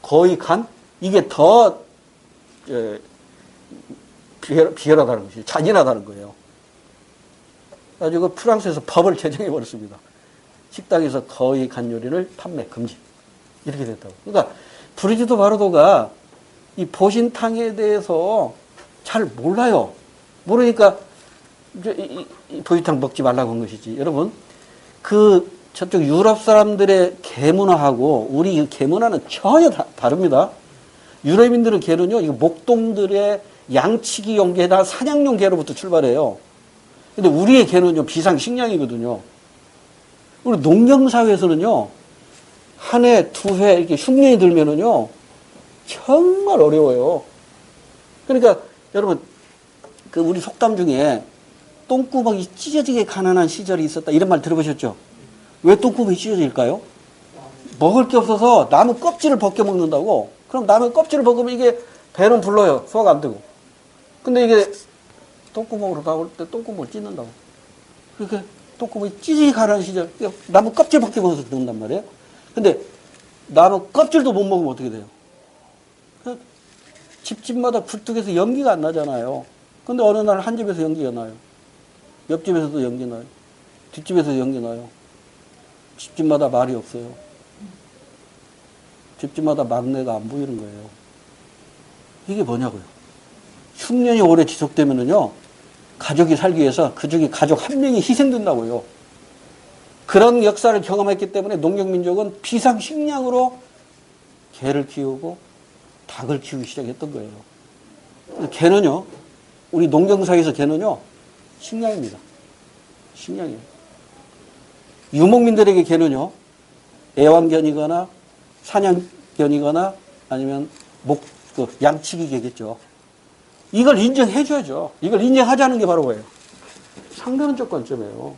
거의 간? 이게 더 비열하다는 것이 잔인하다는 거예요. 가지고 프랑스에서 법을 제정해 버렸습니다. 식당에서 거의 간 요리를 판매 금지. 이렇게 됐다고. 그러니까 브리지토 바로도가 이 보신탕에 대해서 잘 몰라요. 모르니까 이 보신탕 먹지 말라고 한 것이지. 여러분, 저쪽 유럽 사람들의 개문화하고 우리 개문화는 전혀 다릅니다. 유럽인들의 개는요, 이거 목동들의 양치기 용개나 사냥용 개로부터 출발해요. 근데 우리의 개는요, 비상식량이거든요. 우리 농경사회에서는요, 한 해, 두 해, 이렇게 흉년이 들면은요, 정말 어려워요. 그러니까, 여러분, 우리 속담 중에 똥구멍이 찢어지게 가난한 시절이 있었다. 이런 말 들어보셨죠? 왜 똥구멍이 찢어질까요? 먹을 게 없어서 나무 껍질을 벗겨 먹는다고. 그럼 나무 껍질을 벗으면 이게 배는 불러요. 소화가 안 되고. 근데 이게 똥구멍으로 나올 때 똥구멍을 찢는다고. 그러니까 똥구멍이 찢어지게 가난한 시절. 나무 껍질 벗겨 먹어서 그런단 말이에요. 근데 나무 껍질도 못 먹으면 어떻게 돼요? 집집마다 굴뚝에서 연기가 안 나잖아요. 근데 어느 날 한 집에서 연기가 나요. 옆집에서도 연기 나요. 뒷집에서도 연기 나요. 집집마다 말이 없어요. 집집마다 막내가 안 보이는 거예요. 이게 뭐냐고요. 흉년이 오래 지속되면은요, 가족이 살기 위해서 그 중에 가족 한 명이 희생된다고요. 그런 역사를 경험했기 때문에 농경민족은 비상식량으로 개를 키우고 닭을 키우기 시작했던 거예요. 개는요, 우리 농경사에서 개는요, 식량입니다. 식량이에요. 유목민들에게 개는요, 애완견이거나 사냥견이거나 아니면 양치기 개겠죠. 이걸 인정해줘야죠. 이걸 인정하자는 게 바로 뭐예요? 상대론적 관점이에요.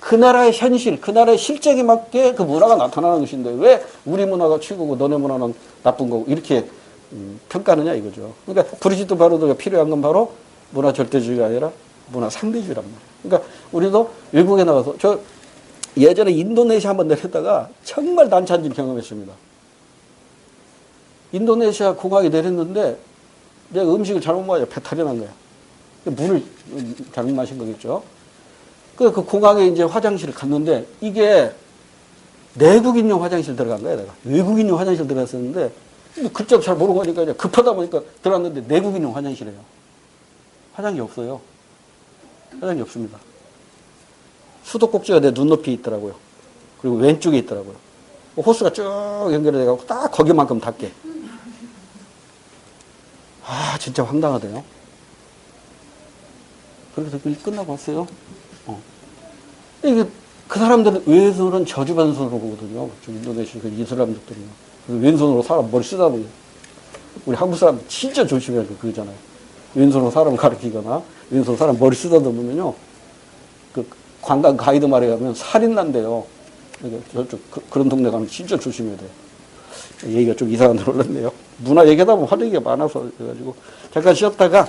그 나라의 현실, 그 나라의 실정에 맞게 그 문화가 나타나는 것인데 왜 우리 문화가 최고고 너네 문화는 나쁜 거고 이렇게 평가하느냐 이거죠. 그러니까 브리지트 바로드가 필요한 건 바로 문화 절대주의가 아니라 문화 상대주의란 말이에요. 그러니까 우리도 외국에 나가서 저 예전에 인도네시아 한번 내렸다가 정말 난처한 일 경험했습니다. 인도네시아 공항에 내렸는데 내가 음식을 잘못 먹어요. 배탈이 난 거야. 물을 잘못 마신 거겠죠. 그 공항에 이제 화장실을 갔는데 이게 내국인용 화장실 들어간 거야, 내가. 외국인용 화장실 들어갔었는데 글자도 잘 모르고 하니까 이제 급하다 보니까 들어갔는데 내국인용 화장실이에요. 화장이 없어요. 화장이 없습니다. 수도꼭지가 내 눈높이에 있더라고요. 그리고 왼쪽에 있더라고요. 호스가 쭉 연결이 돼가지고 딱 거기만큼 닿게. 아, 진짜 황당하대요. 그래서 일 끝나고 왔어요. 이게 그 사람들은 왼손은 저주반손으로 보거든요. 인도네시아 그 이슬람족들은. 그래서 왼손으로 사람 머리 쓰다 보니 우리 한국 사람 진짜 조심해야 돼. 그거잖아요. 왼손으로 사람을 가리키거나 왼손으로 사람 머리 쓰다 보면요. 그 관광 가이드 말에 가면 살인 난대요. 그러니까 저쪽 그런 동네 가면 진짜 조심해야 돼. 얘기가 좀 이상한 데로 올랐네요. 문화 얘기하다 보면 할 얘기가 많아서 그래가지고 잠깐 쉬었다가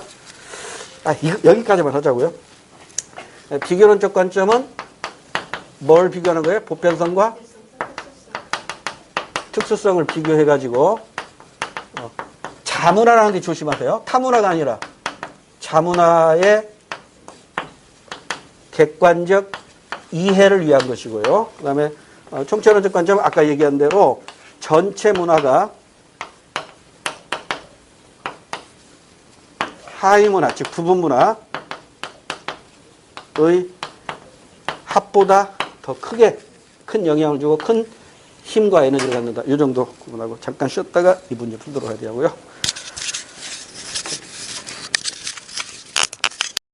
여기까지만 하자고요. 비교론적 관점은 뭘 비교하는 거예요? 보편성과 특수성을 비교해가지고 자문화라는 데 조심하세요. 타문화가 아니라 자문화의 객관적 이해를 위한 것이고요. 그 다음에 총체론적 관점은 아까 얘기한 대로 전체 문화가 하위 문화, 즉 부분 문화의 합보다 더 크게 큰 영향을 주고 큰 힘과 에너지를 갖는다. 이 정도 구분하고 잠깐 쉬었다가 이 문제 풀도록 해야 되고요.